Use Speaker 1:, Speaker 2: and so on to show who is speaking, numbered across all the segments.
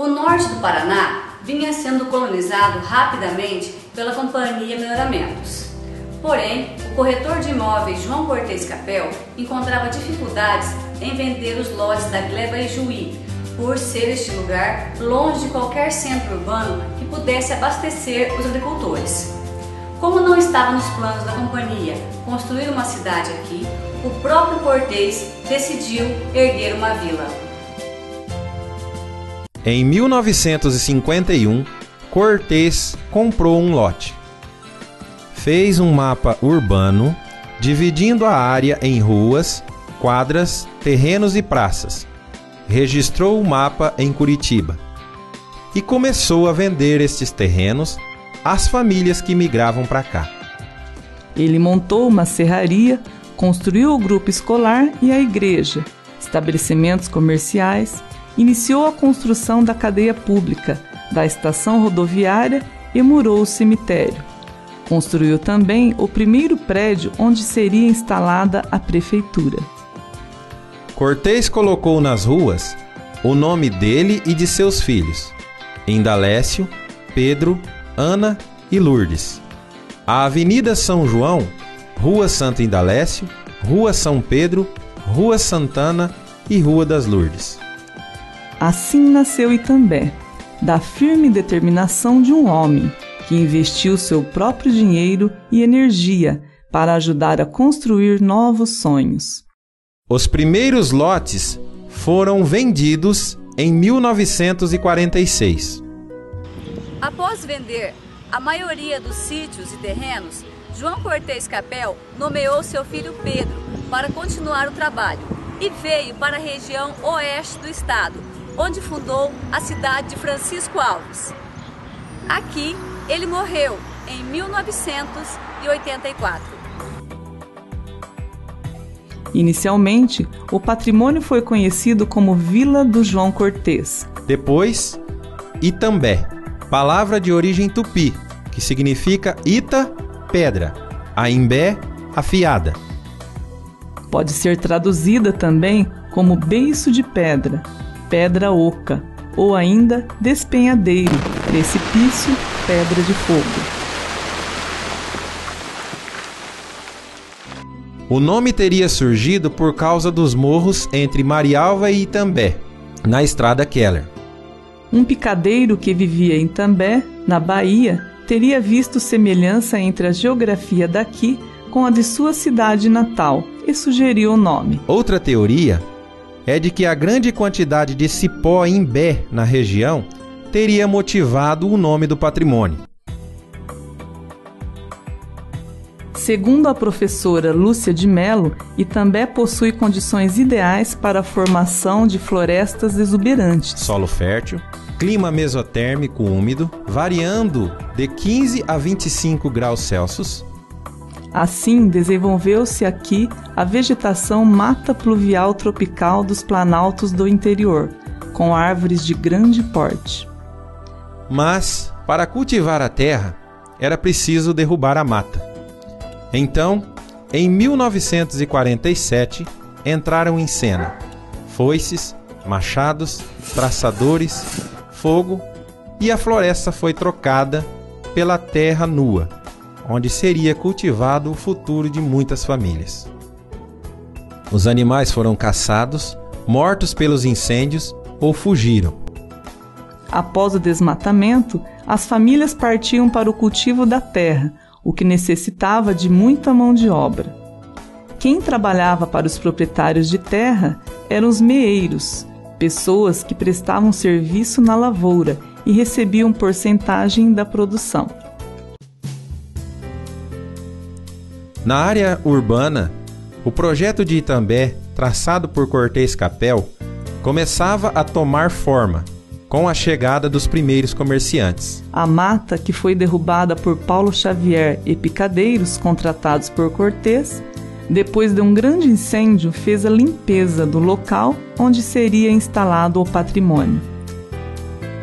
Speaker 1: O norte do Paraná vinha sendo colonizado rapidamente pela Companhia Melhoramentos. Porém, o corretor de imóveis João Cortês Capel encontrava dificuldades em vender os lotes da Gleba e Juí, por ser este lugar longe de qualquer centro urbano que pudesse abastecer os agricultores. Como não estava nos planos da companhia construir uma cidade aqui, o próprio Cortês decidiu erguer uma vila.
Speaker 2: Em 1951, Cortês comprou um lote. Fez um mapa urbano, dividindo a área em ruas, quadras, terrenos e praças. Registrou o mapa em Curitiba e começou a vender estes terrenos às famílias que migravam para cá.
Speaker 3: Ele montou uma serraria, construiu o grupo escolar e a igreja, estabelecimentos comerciais, iniciou a construção da cadeia pública, da estação rodoviária e murou o cemitério. Construiu também o primeiro prédio onde seria instalada a prefeitura.
Speaker 2: Cortês colocou nas ruas o nome dele e de seus filhos, Indalécio, Pedro, Ana e Lourdes. A Avenida São João, Rua Santo Indalécio, Rua São Pedro, Rua Santana e Rua das Lourdes.
Speaker 3: Assim nasceu Itambé, da firme determinação de um homem que investiu seu próprio dinheiro e energia para ajudar a construir novos sonhos.
Speaker 2: Os primeiros lotes foram vendidos em 1946.
Speaker 1: Após vender a maioria dos sítios e terrenos, João Cortês Capel nomeou seu filho Pedro para continuar o trabalho e veio para a região oeste do estado, onde fundou a cidade de Francisco Alves. Aqui, ele morreu em 1984.
Speaker 3: Inicialmente, o patrimônio foi conhecido como Vila do João Cortês.
Speaker 2: Depois, Itambé, palavra de origem tupi, que significa Ita, pedra, Aimbé, afiada.
Speaker 3: Pode ser traduzida também como beiço de pedra, pedra oca, ou ainda despenhadeiro, precipício, pedra de fogo.
Speaker 2: O nome teria surgido por causa dos morros entre Marialva e Itambé, na estrada Keller.
Speaker 3: Um picadeiro que vivia em Itambé, na Bahia, teria visto semelhança entre a geografia daqui com a de sua cidade natal e sugeriu o nome.
Speaker 2: Outra teoria é de que a grande quantidade de cipó em Imbé na região teria motivado o nome do patrimônio.
Speaker 3: Segundo a professora Lúcia de Mello, Itambé possui condições ideais para a formação de florestas exuberantes.
Speaker 2: Solo fértil, clima mesotérmico úmido, variando de 15 a 25 graus Celsius.
Speaker 3: Assim, desenvolveu-se aqui a vegetação mata pluvial tropical dos planaltos do interior, com árvores de grande porte.
Speaker 2: Mas, para cultivar a terra, era preciso derrubar a mata. Então, em 1947, entraram em cena foices, machados, traçadores, fogo, e a floresta foi trocada pela terra nua, onde seria cultivado o futuro de muitas famílias. Os animais foram caçados, mortos pelos incêndios ou fugiram.
Speaker 3: Após o desmatamento, as famílias partiam para o cultivo da terra, o que necessitava de muita mão de obra. Quem trabalhava para os proprietários de terra eram os meeiros, pessoas que prestavam serviço na lavoura e recebiam porcentagem da produção.
Speaker 2: Na área urbana, o projeto de Itambé, traçado por Cortês Capel, começava a tomar forma, com a chegada dos primeiros comerciantes.
Speaker 3: A mata, que foi derrubada por Paulo Xavier e picadeiros contratados por Cortês, depois de um grande incêndio, fez a limpeza do local onde seria instalado o patrimônio.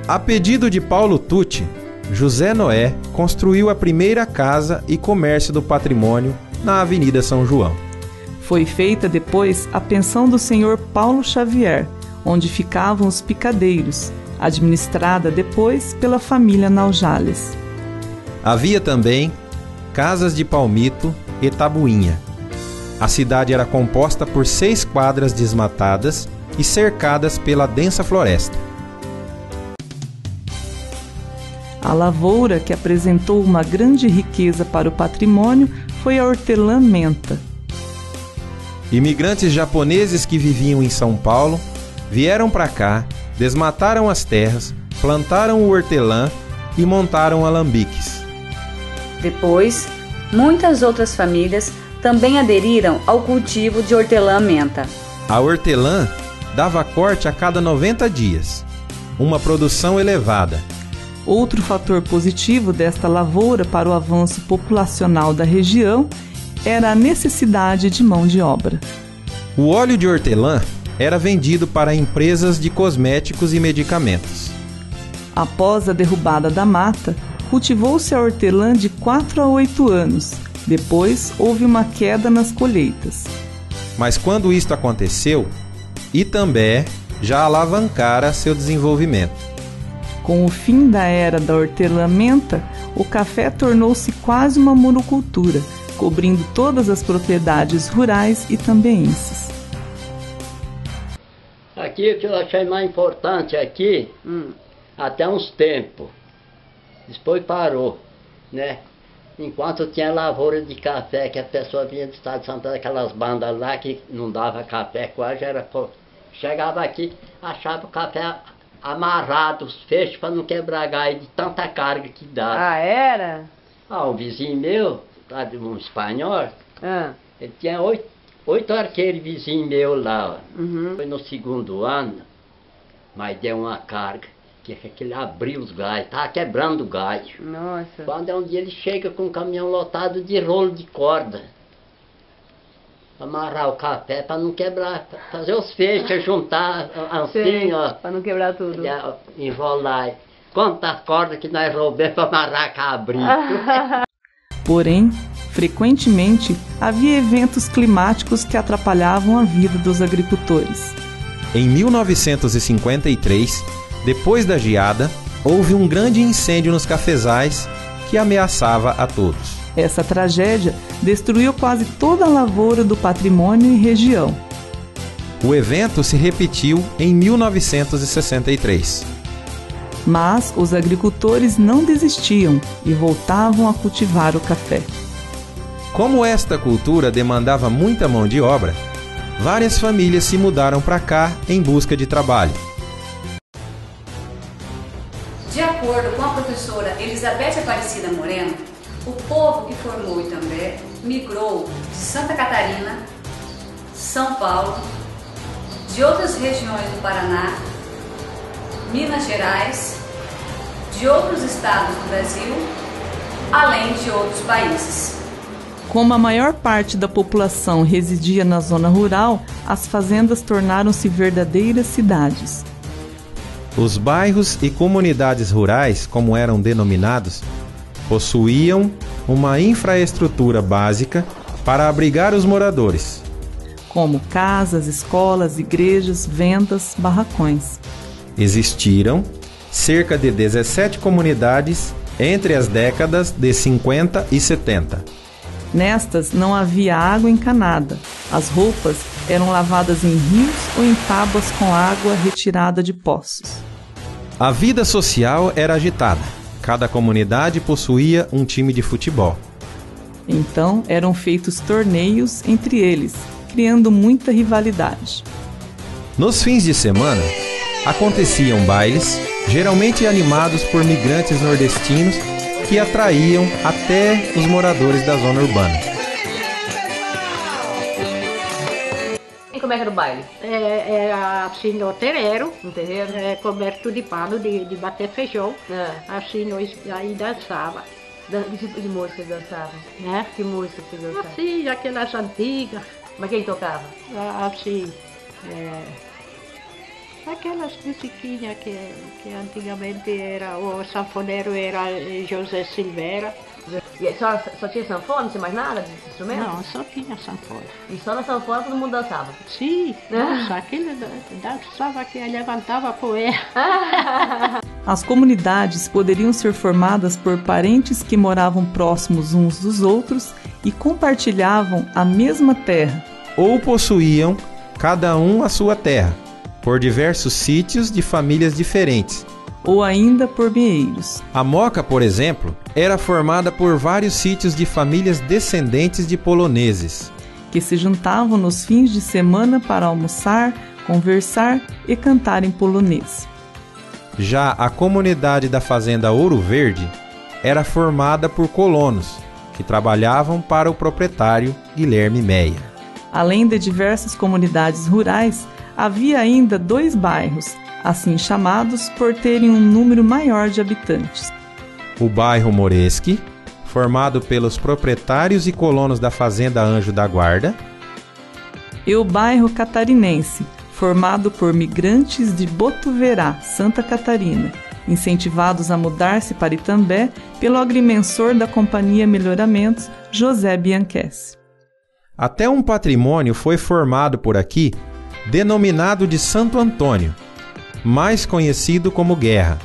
Speaker 2: A pedido de Paulo Tucci, José Noé construiu a primeira casa e comércio do patrimônio na Avenida São João.
Speaker 3: Foi feita depois a pensão do senhor Paulo Xavier, onde ficavam os picadeiros, administrada depois pela família Naujales.
Speaker 2: Havia também casas de palmito e tabuinha. A cidade era composta por 6 quadras desmatadas e cercadas pela densa floresta.
Speaker 3: A lavoura que apresentou uma grande riqueza para o patrimônio foi a hortelã-menta.
Speaker 2: Imigrantes japoneses que viviam em São Paulo vieram para cá, desmataram as terras, plantaram o hortelã e montaram alambiques.
Speaker 1: Depois, muitas outras famílias também aderiram ao cultivo de hortelã-menta.
Speaker 2: A hortelã dava corte a cada 90 dias, uma produção elevada.
Speaker 3: Outro fator positivo desta lavoura para o avanço populacional da região era a necessidade de mão de obra.
Speaker 2: O óleo de hortelã era vendido para empresas de cosméticos e medicamentos.
Speaker 3: Após a derrubada da mata, cultivou-se a hortelã de 4 a 8 anos. Depois houve uma queda nas colheitas.
Speaker 2: Mas quando isto aconteceu, Itambé já alavancara seu desenvolvimento.
Speaker 3: Com o fim da era da hortelã-menta, o café tornou-se quase uma monocultura, cobrindo todas as propriedades rurais itambeenses.
Speaker 4: Aqui o que eu achei mais importante aqui, até uns tempos, depois parou, né? Enquanto tinha lavoura de café, que a pessoa vinha do estado de São Paulo, aquelas bandas lá que não dava café quase, chegava aqui, achava o café amarrado, os feixes para não quebrar galho de tanta carga que dava.
Speaker 5: Ah, era?
Speaker 4: Um vizinho meu, um espanhol, ele tinha 8 arqueiros vizinho meu lá. Foi no 2º ano, mas deu uma carga, que ele abriu os galhos, estava quebrando o galho.
Speaker 5: Nossa.
Speaker 4: Quando um dia ele chega com um caminhão lotado de rolo de corda, amarrar o café para não quebrar, fazer os feixes, juntar assim, ó.
Speaker 5: Para não quebrar tudo.
Speaker 4: Enrolar. Quantas cordas que nós roubamos para amarrar cabrito.
Speaker 3: Porém, frequentemente havia eventos climáticos que atrapalhavam a vida dos agricultores.
Speaker 2: Em 1953, depois da geada, houve um grande incêndio nos cafezais que ameaçava a todos.
Speaker 3: Essa tragédia destruiu quase toda a lavoura do patrimônio e região.
Speaker 2: O evento se repetiu em 1963.
Speaker 3: Mas os agricultores não desistiam e voltavam a cultivar o café.
Speaker 2: Como esta cultura demandava muita mão de obra, várias famílias se mudaram para cá em busca de trabalho.
Speaker 1: De acordo com a professora Elizabeth Aparecida Moreno, o povo que formou Itambé migrou de Santa Catarina, São Paulo, de outras regiões do Paraná, Minas Gerais, de outros estados do Brasil, além de outros países.
Speaker 3: Como a maior parte da população residia na zona rural, as fazendas tornaram-se verdadeiras cidades.
Speaker 2: Os bairros e comunidades rurais, como eram denominados, possuíam uma infraestrutura básica para abrigar os moradores,
Speaker 3: como casas, escolas, igrejas, vendas, barracões.
Speaker 2: Existiram cerca de 17 comunidades entre as décadas de 50 e 70.
Speaker 3: Nestas não havia água encanada. As roupas eram lavadas em rios ou em tábuas com água retirada de poços.
Speaker 2: A vida social era agitada. Cada comunidade possuía um time de futebol.
Speaker 3: Então eram feitos torneios entre eles, criando muita rivalidade.
Speaker 2: Nos fins de semana, aconteciam bailes, geralmente animados por migrantes nordestinos que atraíam até os moradores da zona urbana.
Speaker 5: E como é que era o baile?
Speaker 6: Era assim no terreiro,
Speaker 5: No terreiro?
Speaker 6: coberto de pano de bater feijão, assim aí dançava,
Speaker 5: Que tipo de música dançavam?
Speaker 6: né?
Speaker 5: Que música você dançava?
Speaker 6: Assim, aquelas antigas,
Speaker 5: Mas quem tocava?
Speaker 6: assim, aquelas musiquinhas que antigamente era, o sanfoneiro era José Silveira.
Speaker 5: E a senhora só tinha sanfona, não tinha mais nada de instrumento?
Speaker 6: Não, só tinha sanfona.
Speaker 5: E só na sanfona todo mundo dançava?
Speaker 6: Sim, nossa, aquele dançava que levantava a poeira.
Speaker 3: As comunidades poderiam ser formadas por parentes que moravam próximos uns dos outros e compartilhavam a mesma terra.
Speaker 2: Ou possuíam, cada um a sua terra, por diversos sítios de famílias diferentes.
Speaker 3: Ou ainda por meeiros.
Speaker 2: A Moca, por exemplo, era formada por vários sítios de famílias descendentes de poloneses,
Speaker 3: que se juntavam nos fins de semana para almoçar, conversar e cantar em polonês.
Speaker 2: Já a comunidade da fazenda Ouro Verde era formada por colonos, que trabalhavam para o proprietário Guilherme Meia.
Speaker 3: Além de diversas comunidades rurais, havia ainda 2 bairros, assim chamados por terem um número maior de habitantes.
Speaker 2: O bairro Moresque, formado pelos proprietários e colonos da fazenda Anjo da Guarda,
Speaker 3: e o bairro Catarinense, formado por migrantes de Botuverá, Santa Catarina, incentivados a mudar-se para Itambé pelo agrimensor da Companhia Melhoramentos, José Bianchessi.
Speaker 2: Até um patrimônio foi formado por aqui, denominado de Santo Antônio, mais conhecido como Guerra,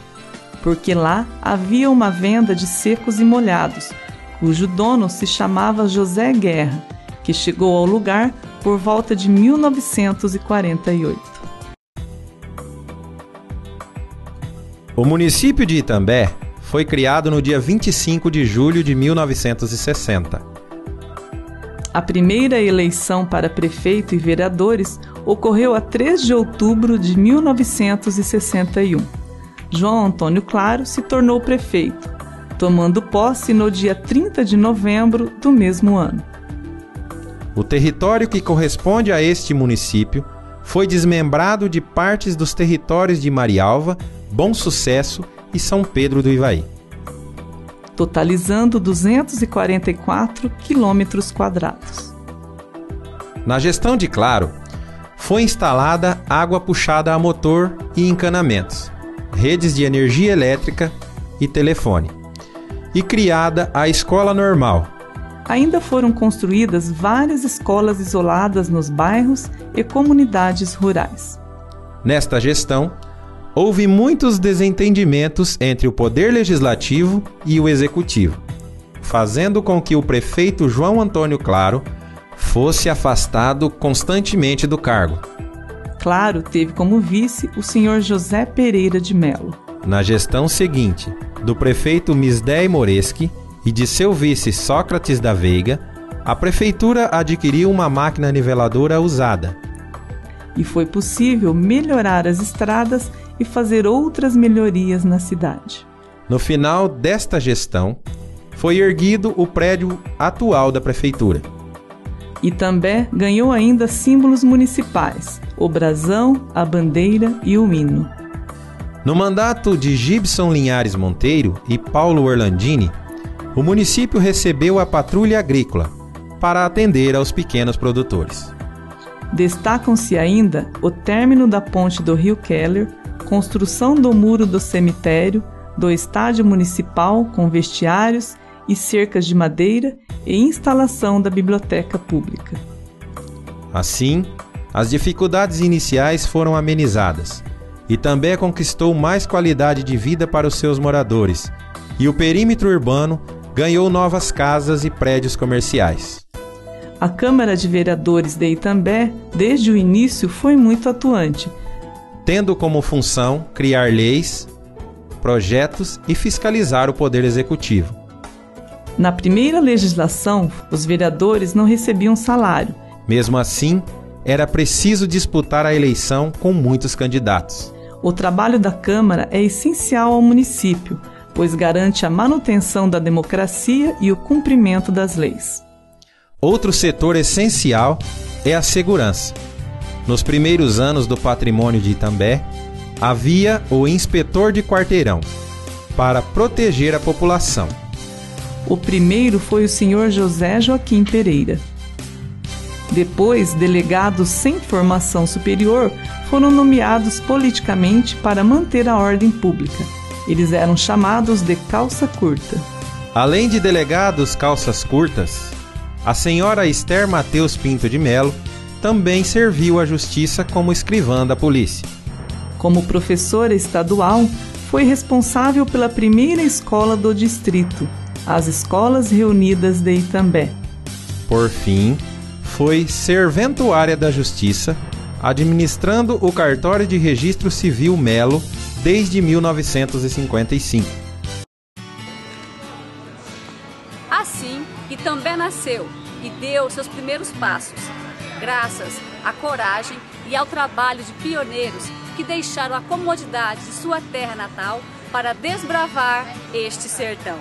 Speaker 3: porque lá havia uma venda de secos e molhados, cujo dono se chamava José Guerra, que chegou ao lugar por volta de 1948.
Speaker 2: O município de Itambé foi criado no dia 25 de julho de 1960.
Speaker 3: A primeira eleição para prefeito e vereadores ocorreu a 3 de outubro de 1961. João Antônio Claro se tornou prefeito, tomando posse no dia 30 de novembro do mesmo ano.
Speaker 2: O território que corresponde a este município foi desmembrado de partes dos territórios de Marialva, Bom Sucesso e São Pedro do Ivaí,
Speaker 3: totalizando 244 quilômetros quadrados.
Speaker 2: Na gestão de Claro, foi instalada água puxada a motor e encanamentos, redes de energia elétrica e telefone, e criada a Escola Normal.
Speaker 3: Ainda foram construídas várias escolas isoladas nos bairros e comunidades rurais.
Speaker 2: Nesta gestão, houve muitos desentendimentos entre o Poder Legislativo e o Executivo, fazendo com que o prefeito João Antônio Claro fosse afastado constantemente do cargo.
Speaker 3: Claro teve como vice o senhor José Pereira de Melo.
Speaker 2: Na gestão seguinte, do prefeito Misdei Moresque e de seu vice Sócrates da Veiga, a prefeitura adquiriu uma máquina niveladora usada.
Speaker 3: E foi possível melhorar as estradas e fazer outras melhorias na cidade.
Speaker 2: No final desta gestão, foi erguido o prédio atual da prefeitura.
Speaker 3: Itambé ganhou ainda símbolos municipais, o brasão, a bandeira e o hino.
Speaker 2: No mandato de Gibson Linhares Monteiro e Paulo Orlandini, o município recebeu a Patrulha Agrícola para atender aos pequenos produtores.
Speaker 3: Destacam-se ainda o término da ponte do Rio Keller, construção do muro do cemitério, do estádio municipal com vestiários e cercas de madeira e instalação da biblioteca pública.
Speaker 2: Assim, as dificuldades iniciais foram amenizadas e também conquistou mais qualidade de vida para os seus moradores, e o perímetro urbano ganhou novas casas e prédios comerciais.
Speaker 3: A Câmara de Vereadores de Itambé, desde o início, foi muito atuante,
Speaker 2: tendo como função criar leis, projetos e fiscalizar o Poder Executivo.
Speaker 3: Na primeira legislação, os vereadores não recebiam salário.
Speaker 2: Mesmo assim, era preciso disputar a eleição com muitos candidatos.
Speaker 3: O trabalho da Câmara é essencial ao município, pois garante a manutenção da democracia e o cumprimento das leis.
Speaker 2: Outro setor essencial é a segurança. Nos primeiros anos do patrimônio de Itambé, havia o inspetor de quarteirão, para proteger a população.
Speaker 3: O primeiro foi o senhor José Joaquim Pereira. Depois, delegados sem formação superior foram nomeados politicamente para manter a ordem pública. Eles eram chamados de calça curta.
Speaker 2: Além de delegados calças curtas, a senhora Esther Mateus Pinto de Melo também serviu à justiça como escrivã da polícia.
Speaker 3: Como professora estadual, foi responsável pela primeira escola do distrito, as Escolas Reunidas de Itambé.
Speaker 2: Por fim, foi serventuária da Justiça, administrando o cartório de registro civil Melo desde 1955.
Speaker 1: Assim, Itambé nasceu e deu seus primeiros passos, graças à coragem e ao trabalho de pioneiros que deixaram a comodidade de sua terra natal para desbravar este sertão.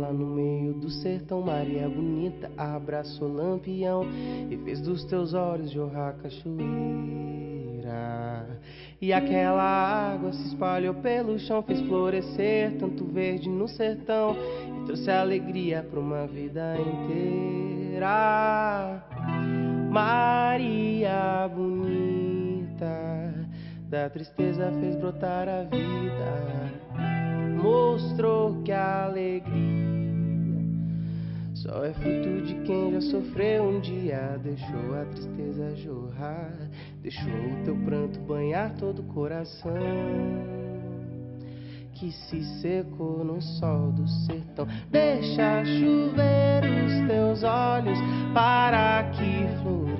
Speaker 7: Lá no meio do sertão, Maria bonita abraçou Lampião e fez dos teus olhos jorrar cachoeira. E aquela água se espalhou pelo chão, fez florescer tanto verde no sertão e trouxe alegria pra uma vida inteira. Maria bonita, da tristeza fez brotar a vida, mostrou que a alegria só é fruto de quem já sofreu um dia. Deixou a tristeza jorrar, deixou o teu pranto banhar todo o coração que se secou no sol do sertão. Deixa chover os teus olhos para que fluam